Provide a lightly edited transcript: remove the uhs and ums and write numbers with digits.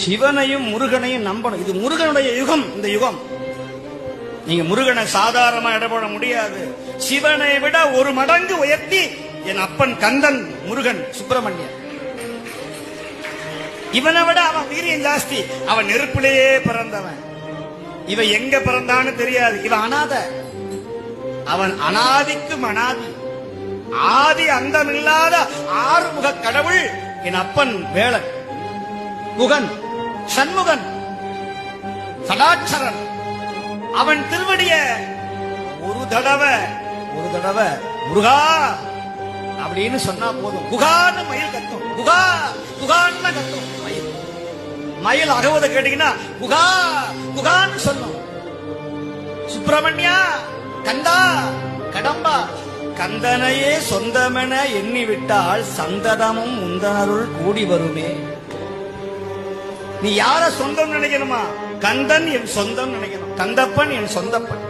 சிவனையும் முருகனையும் நம்பணும். இது முருகனுடைய யுகம். இந்த யுகம் நீங்க முருகனை சாதாரணமா இடப்பட முடியாது. சிவனை விட ஒரு மடங்கு உயர்த்தி என் அப்பன் கந்தன் முருகன் சுப்பிரமணியன். இவனை விட அவன் வீரியம் ஜாஸ்தி. அவன் நெருப்பிலேயே பிறந்தவன். இவன் எங்க பிறந்தான்னு தெரியாது. இவன் அனாத. அவன் அனாதிக்கும் அனாதி, ஆதி அந்தமில்லாத ஆறுமுக கடவுள் என் அப்பன் வேளன், குகன், சண்முகன், சடாட்சரன். அவன் திருவடிய ஒரு தடவை முருகா அப்படின்னு சொன்னா போதும். குகான்னு மயில் கத்தும். குகா குகான்னு கத்தும் மயில். மயில் அகவத கேட்டீங்கன்னா குகா குகான்னு சொல்லும். சுப்பிரமணியா, கந்தா, கடம்பா. கந்தனையே சொந்தமென எண்ணிவிட்டால் சந்ததமும் உந்தனருள் கூடி வருமே. நீ யார சொந்தம் நினைக்கணுமா? கந்தன் என் சொந்தம் நினைக்கணும். கந்தப்பன் என் சொந்தப்பன்.